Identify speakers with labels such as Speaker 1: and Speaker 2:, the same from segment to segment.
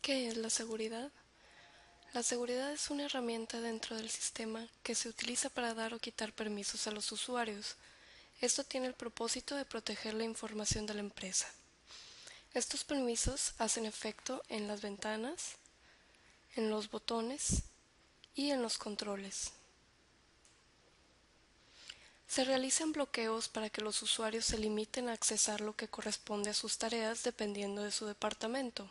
Speaker 1: ¿Qué es la seguridad? La seguridad es una herramienta dentro del sistema que se utiliza para dar o quitar permisos a los usuarios. Esto tiene el propósito de proteger la información de la empresa. Estos permisos hacen efecto en las ventanas, en los botones y en los controles. Se realizan bloqueos para que los usuarios se limiten a accesar lo que corresponde a sus tareas dependiendo de su departamento.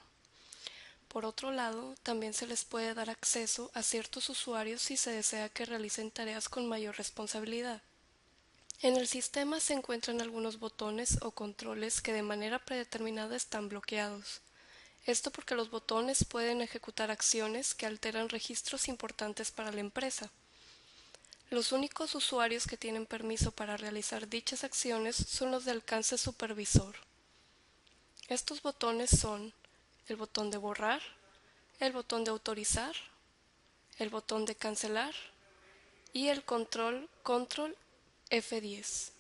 Speaker 1: Por otro lado, también se les puede dar acceso a ciertos usuarios si se desea que realicen tareas con mayor responsabilidad. En el sistema se encuentran algunos botones o controles que de manera predeterminada están bloqueados. Esto porque los botones pueden ejecutar acciones que alteran registros importantes para la empresa. Los únicos usuarios que tienen permiso para realizar dichas acciones son los de alcance supervisor. Estos botones son el botón de borrar, el botón de autorizar, el botón de cancelar y el control F10.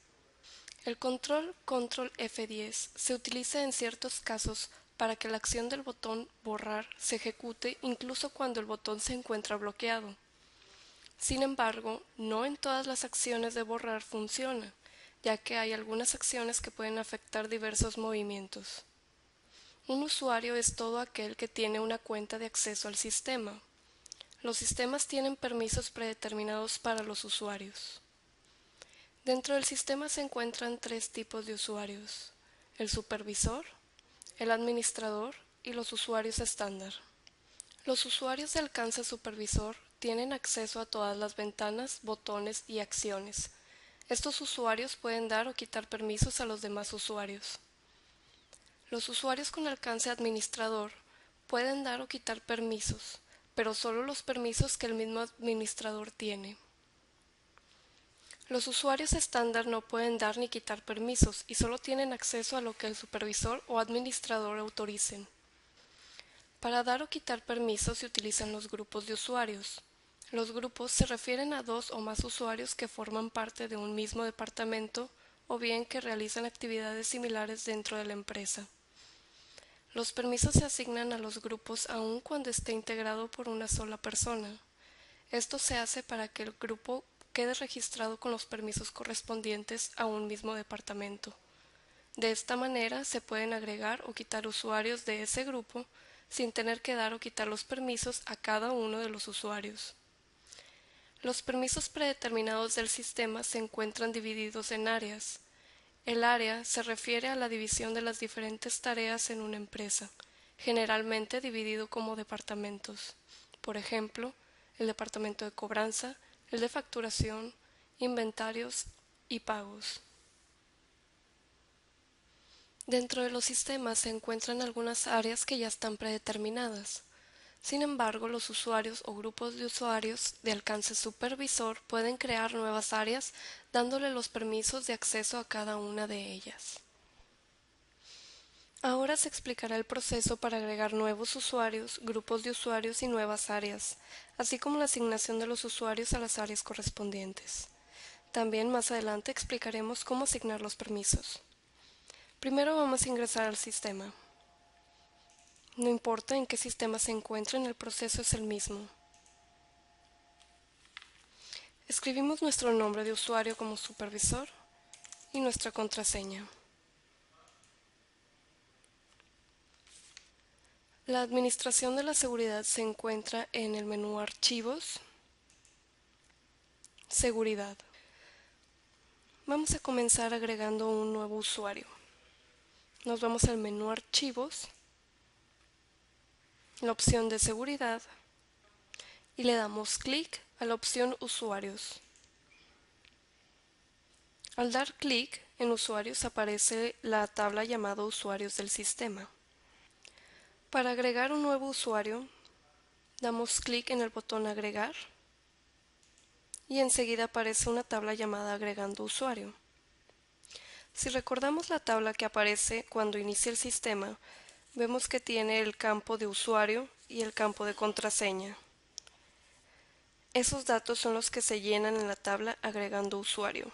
Speaker 1: El control F10 se utiliza en ciertos casos para que la acción del botón borrar se ejecute incluso cuando el botón se encuentra bloqueado. Sin embargo, no en todas las acciones de borrar funciona, ya que hay algunas acciones que pueden afectar diversos movimientos. Un usuario es todo aquel que tiene una cuenta de acceso al sistema. Los sistemas tienen permisos predeterminados para los usuarios. Dentro del sistema se encuentran tres tipos de usuarios: el supervisor, el administrador y los usuarios estándar. Los usuarios de alcance supervisor tienen acceso a todas las ventanas, botones y acciones. Estos usuarios pueden dar o quitar permisos a los demás usuarios. Los usuarios con alcance administrador pueden dar o quitar permisos, pero solo los permisos que el mismo administrador tiene. Los usuarios estándar no pueden dar ni quitar permisos y solo tienen acceso a lo que el supervisor o administrador autoricen. Para dar o quitar permisos se utilizan los grupos de usuarios. Los grupos se refieren a dos o más usuarios que forman parte de un mismo departamento o bien que realizan actividades similares dentro de la empresa. Los permisos se asignan a los grupos aun cuando esté integrado por una sola persona. Esto se hace para que el grupo quede registrado con los permisos correspondientes a un mismo departamento. De esta manera se pueden agregar o quitar usuarios de ese grupo sin tener que dar o quitar los permisos a cada uno de los usuarios. Los permisos predeterminados del sistema se encuentran divididos en áreas. El área se refiere a la división de las diferentes tareas en una empresa, generalmente dividido como departamentos. Por ejemplo, el departamento de cobranza, el de facturación, inventarios y pagos. Dentro de los sistemas se encuentran algunas áreas que ya están predeterminadas. Sin embargo, los usuarios o grupos de usuarios de alcance supervisor pueden crear nuevas áreas dándole los permisos de acceso a cada una de ellas. Ahora se explicará el proceso para agregar nuevos usuarios, grupos de usuarios y nuevas áreas, así como la asignación de los usuarios a las áreas correspondientes. También más adelante explicaremos cómo asignar los permisos. Primero vamos a ingresar al sistema. No importa en qué sistema se encuentren, el proceso es el mismo. Escribimos nuestro nombre de usuario como supervisor y nuestra contraseña. La administración de la seguridad se encuentra en el menú Archivos, Seguridad. Vamos a comenzar agregando un nuevo usuario. Nos vamos al menú Archivos, la opción de Seguridad y le damos clic a la opción Usuarios. Al dar clic en Usuarios aparece la tabla llamada Usuarios del sistema. Para agregar un nuevo usuario, damos clic en el botón Agregar y enseguida aparece una tabla llamada Agregando usuario. Si recordamos la tabla que aparece cuando inicia el sistema, vemos que tiene el campo de usuario y el campo de contraseña. Esos datos son los que se llenan en la tabla Agregando usuario.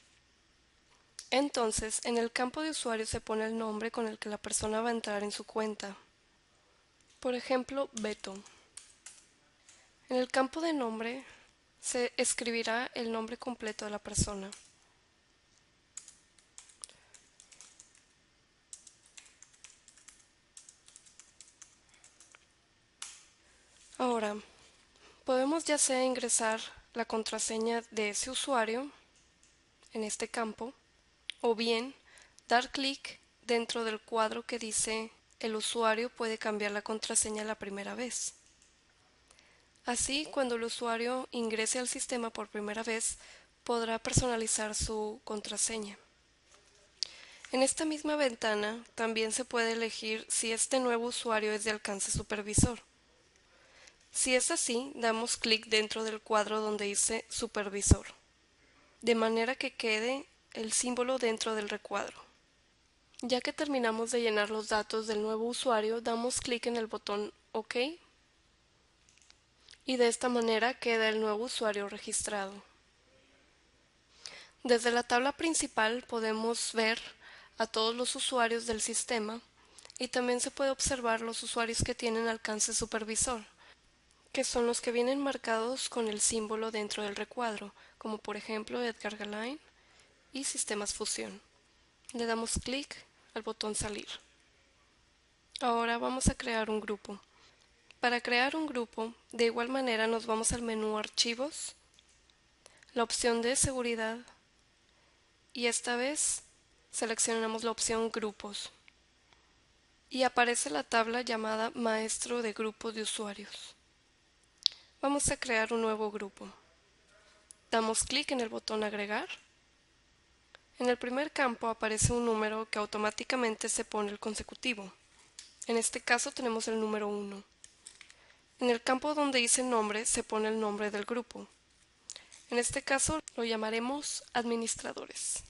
Speaker 1: Entonces, en el campo de usuario se pone el nombre con el que la persona va a entrar en su cuenta. Por ejemplo, Beto. En el campo de nombre se escribirá el nombre completo de la persona. Ahora, podemos ya sea ingresar la contraseña de ese usuario en este campo o bien dar clic dentro del cuadro que dice el usuario puede cambiar la contraseña la primera vez. Así, cuando el usuario ingrese al sistema por primera vez, podrá personalizar su contraseña. En esta misma ventana también se puede elegir si este nuevo usuario es de alcance supervisor. Si es así, damos clic dentro del cuadro donde dice Supervisor, de manera que quede el símbolo dentro del recuadro. Ya que terminamos de llenar los datos del nuevo usuario, damos clic en el botón OK y de esta manera queda el nuevo usuario registrado. Desde la tabla principal podemos ver a todos los usuarios del sistema y también se puede observar los usuarios que tienen alcance supervisor, que son los que vienen marcados con el símbolo dentro del recuadro, como por ejemplo Edgar Galain y Sistemas Fusión. Le damos clic al botón Salir. Ahora vamos a crear un grupo. Para crear un grupo, de igual manera nos vamos al menú Archivos, la opción de Seguridad y esta vez seleccionamos la opción Grupos y aparece la tabla llamada Maestro de Grupos de Usuarios. Vamos a crear un nuevo grupo. Damos clic en el botón Agregar. En el primer campo aparece un número que automáticamente se pone el consecutivo. En este caso tenemos el número 1. En el campo donde dice nombre se pone el nombre del grupo. En este caso lo llamaremos administradores.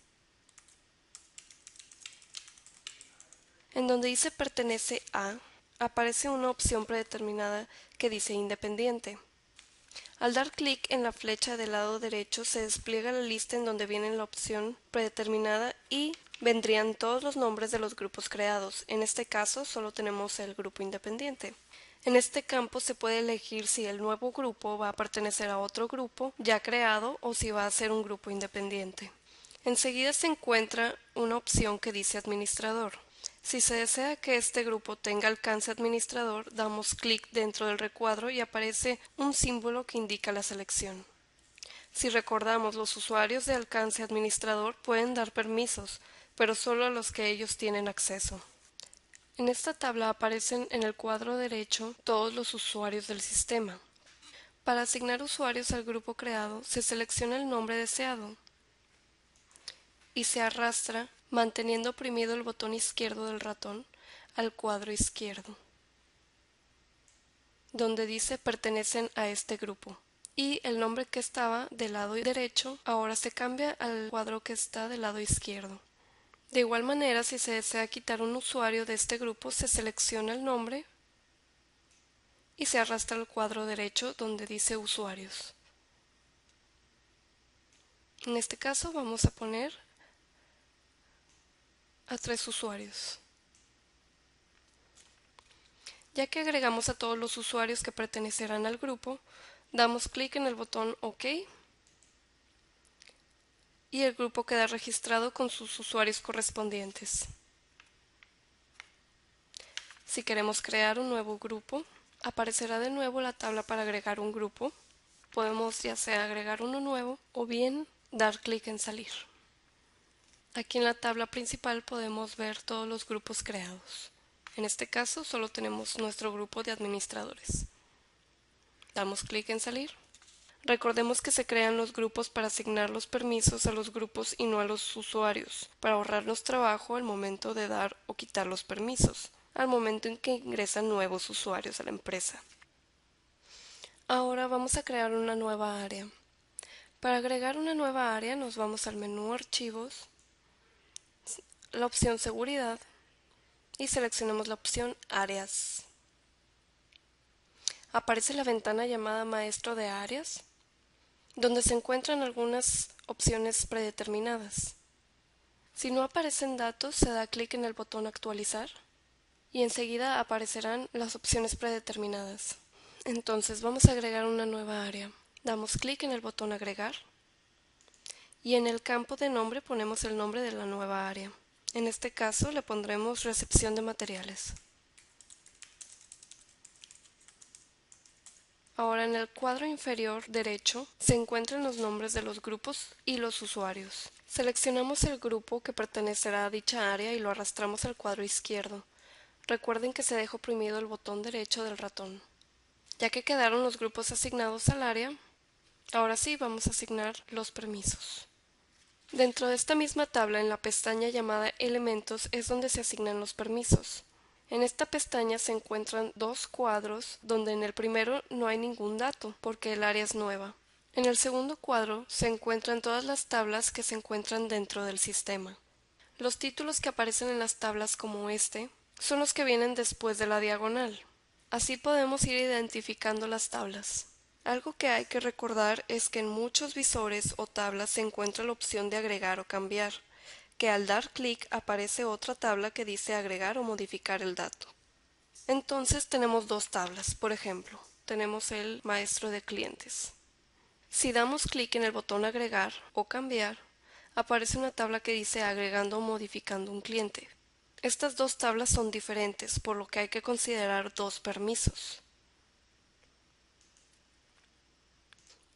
Speaker 1: En donde dice pertenece a, aparece una opción predeterminada que dice independiente. Al dar clic en la flecha del lado derecho se despliega la lista en donde viene la opción predeterminada y vendrían todos los nombres de los grupos creados. En este caso solo tenemos el grupo independiente. En este campo se puede elegir si el nuevo grupo va a pertenecer a otro grupo ya creado o si va a ser un grupo independiente. Enseguida se encuentra una opción que dice administrador. Si se desea que este grupo tenga alcance administrador, damos clic dentro del recuadro y aparece un símbolo que indica la selección. Si recordamos, los usuarios de alcance administrador pueden dar permisos, pero solo a los que ellos tienen acceso. En esta tabla aparecen en el cuadro derecho todos los usuarios del sistema. Para asignar usuarios al grupo creado, se selecciona el nombre deseado y se arrastra manteniendo oprimido el botón izquierdo del ratón al cuadro izquierdo, donde dice pertenecen a este grupo. Y el nombre que estaba del lado derecho ahora se cambia al cuadro que está del lado izquierdo. De igual manera, si se desea quitar un usuario de este grupo, se selecciona el nombre y se arrastra al cuadro derecho donde dice usuarios. En este caso vamos a poner a 3 usuarios. Ya que agregamos a todos los usuarios que pertenecerán al grupo, damos clic en el botón OK y el grupo queda registrado con sus usuarios correspondientes. Si queremos crear un nuevo grupo, aparecerá de nuevo la tabla para agregar un grupo. Podemos ya sea agregar uno nuevo o bien dar clic en salir. Aquí en la tabla principal podemos ver todos los grupos creados. En este caso solo tenemos nuestro grupo de administradores. Damos clic en salir. Recordemos que se crean los grupos para asignar los permisos a los grupos y no a los usuarios, para ahorrarnos trabajo al momento de dar o quitar los permisos, al momento en que ingresan nuevos usuarios a la empresa. Ahora vamos a crear una nueva área. Para agregar una nueva área nos vamos al menú Archivos, la opción Seguridad y seleccionamos la opción Áreas. Aparece la ventana llamada Maestro de Áreas, donde se encuentran algunas opciones predeterminadas. Si no aparecen datos, se da clic en el botón Actualizar y enseguida aparecerán las opciones predeterminadas. Entonces vamos a agregar una nueva área. Damos clic en el botón Agregar y en el campo de nombre ponemos el nombre de la nueva área. En este caso le pondremos Recepción de materiales. Ahora en el cuadro inferior derecho se encuentran los nombres de los grupos y los usuarios. Seleccionamos el grupo que pertenecerá a dicha área y lo arrastramos al cuadro izquierdo. Recuerden que se deja oprimido el botón derecho del ratón. Ya que quedaron los grupos asignados al área, ahora sí vamos a asignar los permisos. Dentro de esta misma tabla, en la pestaña llamada Elementos, es donde se asignan los permisos. En esta pestaña se encuentran dos cuadros donde en el primero no hay ningún dato porque el área es nueva. En el segundo cuadro se encuentran todas las tablas que se encuentran dentro del sistema. Los títulos que aparecen en las tablas como este son los que vienen después de la diagonal. Así podemos ir identificando las tablas. Algo que hay que recordar es que en muchos visores o tablas se encuentra la opción de agregar o cambiar, que al dar clic aparece otra tabla que dice agregar o modificar el dato. Entonces tenemos dos tablas, por ejemplo, tenemos el maestro de clientes. Si damos clic en el botón agregar o cambiar, aparece una tabla que dice agregando o modificando un cliente. Estas dos tablas son diferentes, por lo que hay que considerar dos permisos.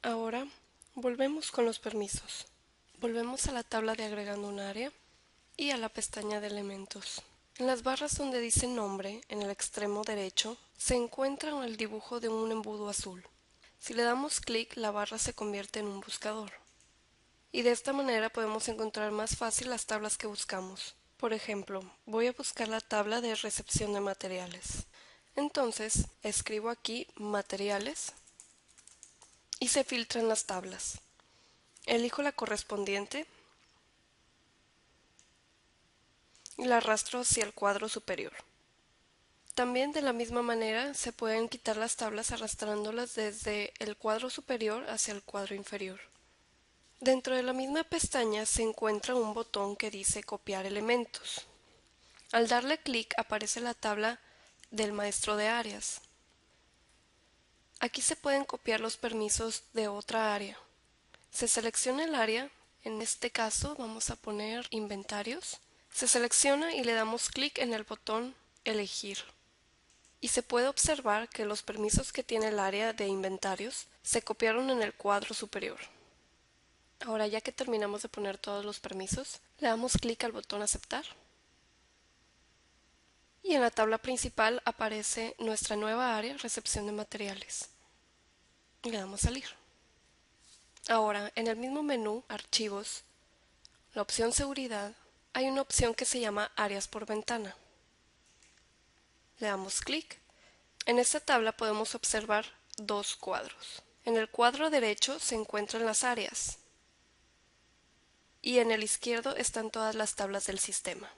Speaker 1: Ahora volvemos con los permisos. Volvemos a la tabla de agregando un área y a la pestaña de elementos. En las barras donde dice nombre, en el extremo derecho, se encuentra el dibujo de un embudo azul. Si le damos clic, la barra se convierte en un buscador. Y de esta manera podemos encontrar más fácil las tablas que buscamos. Por ejemplo, voy a buscar la tabla de recepción de materiales. Entonces, escribo aquí materiales y se filtran las tablas. Elijo la correspondiente y la arrastro hacia el cuadro superior. También de la misma manera se pueden quitar las tablas arrastrándolas desde el cuadro superior hacia el cuadro inferior. Dentro de la misma pestaña se encuentra un botón que dice copiar elementos. Al darle clic aparece la tabla del maestro de áreas. Aquí se pueden copiar los permisos de otra área. Se selecciona el área, en este caso vamos a poner inventarios. Se selecciona y le damos clic en el botón elegir. Y se puede observar que los permisos que tiene el área de inventarios se copiaron en el cuadro superior. Ahora ya que terminamos de poner todos los permisos, le damos clic al botón aceptar. Y en la tabla principal aparece nuestra nueva área, recepción de materiales. Y le damos salir. Ahora, en el mismo menú, archivos, la opción seguridad, hay una opción que se llama áreas por ventana. Le damos clic. En esta tabla podemos observar dos cuadros. En el cuadro derecho se encuentran las áreas y en el izquierdo están todas las tablas del sistema.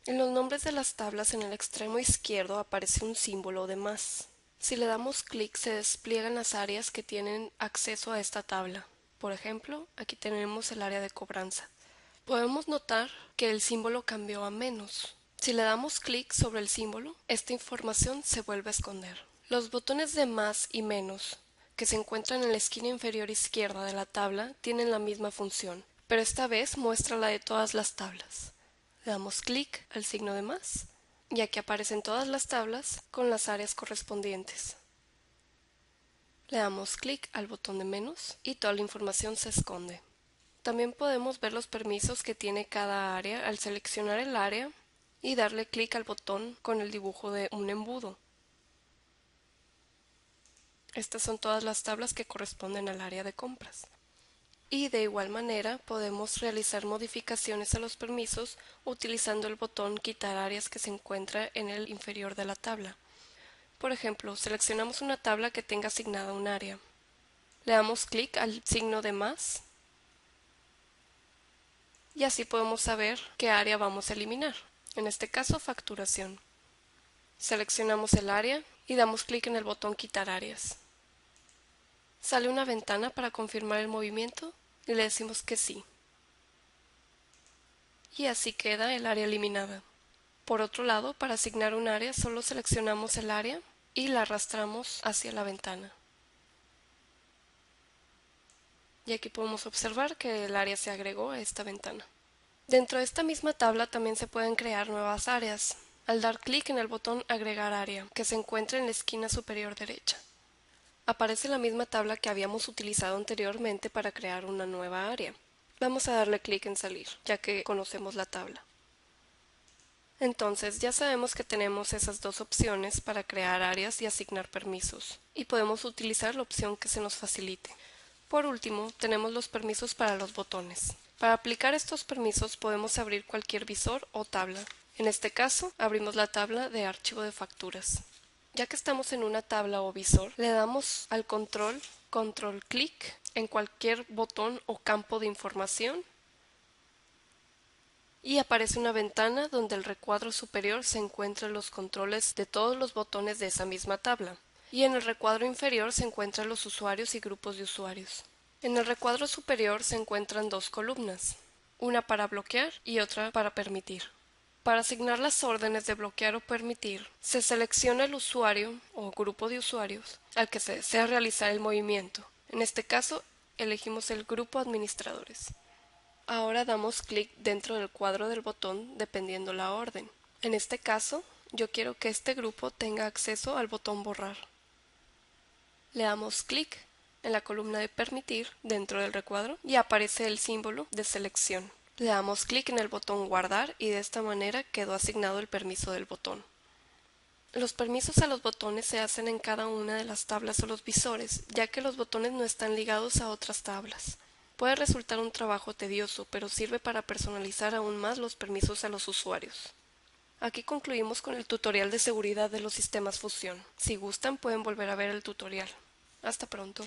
Speaker 1: En los nombres de las tablas en el extremo izquierdo aparece un símbolo de más. Si le damos clic se despliegan las áreas que tienen acceso a esta tabla. Por ejemplo, aquí tenemos el área de cobranza. Podemos notar que el símbolo cambió a menos. Si le damos clic sobre el símbolo, esta información se vuelve a esconder. Los botones de más y menos, que se encuentran en la esquina inferior izquierda de la tabla, tienen la misma función, pero esta vez muestra la de todas las tablas. Le damos clic al signo de más y aquí aparecen todas las tablas con las áreas correspondientes. Le damos clic al botón de menos y toda la información se esconde. También podemos ver los permisos que tiene cada área al seleccionar el área y darle clic al botón con el dibujo de un embudo. Estas son todas las tablas que corresponden al área de compras. Y de igual manera podemos realizar modificaciones a los permisos utilizando el botón quitar áreas que se encuentra en el inferior de la tabla. Por ejemplo, seleccionamos una tabla que tenga asignada un área. Le damos clic al signo de más y así podemos saber qué área vamos a eliminar. En este caso, facturación. Seleccionamos el área y damos clic en el botón quitar áreas. Sale una ventana para confirmar el movimiento y le decimos que sí. Y así queda el área eliminada. Por otro lado, para asignar un área solo seleccionamos el área y la arrastramos hacia la ventana. Y aquí podemos observar que el área se agregó a esta ventana. Dentro de esta misma tabla también se pueden crear nuevas áreas, al dar clic en el botón Agregar área, que se encuentra en la esquina superior derecha. Aparece la misma tabla que habíamos utilizado anteriormente para crear una nueva área. Vamos a darle clic en Salir, ya que conocemos la tabla. Entonces ya sabemos que tenemos esas dos opciones para crear áreas y asignar permisos, y podemos utilizar la opción que se nos facilite. Por último, tenemos los permisos para los botones. Para aplicar estos permisos podemos abrir cualquier visor o tabla. En este caso, abrimos la tabla de archivo de facturas. Ya que estamos en una tabla o visor, le damos al control clic en cualquier botón o campo de información y aparece una ventana donde el recuadro superior se encuentran los controles de todos los botones de esa misma tabla, y en el recuadro inferior se encuentran los usuarios y grupos de usuarios. En el recuadro superior se encuentran dos columnas, una para bloquear y otra para permitir. Para asignar las órdenes de bloquear o permitir, se selecciona el usuario o grupo de usuarios al que se desea realizar el movimiento. En este caso, elegimos el grupo administradores. Ahora damos clic dentro del cuadro del botón dependiendo la orden. En este caso, yo quiero que este grupo tenga acceso al botón borrar. Le damos clic en la columna de permitir dentro del recuadro y aparece el símbolo de selección. Le damos clic en el botón guardar y de esta manera quedó asignado el permiso del botón. Los permisos a los botones se hacen en cada una de las tablas o los visores, ya que los botones no están ligados a otras tablas. Puede resultar un trabajo tedioso, pero sirve para personalizar aún más los permisos a los usuarios. Aquí concluimos con el tutorial de seguridad de los sistemas Fusión. Si gustan, pueden volver a ver el tutorial. Hasta pronto.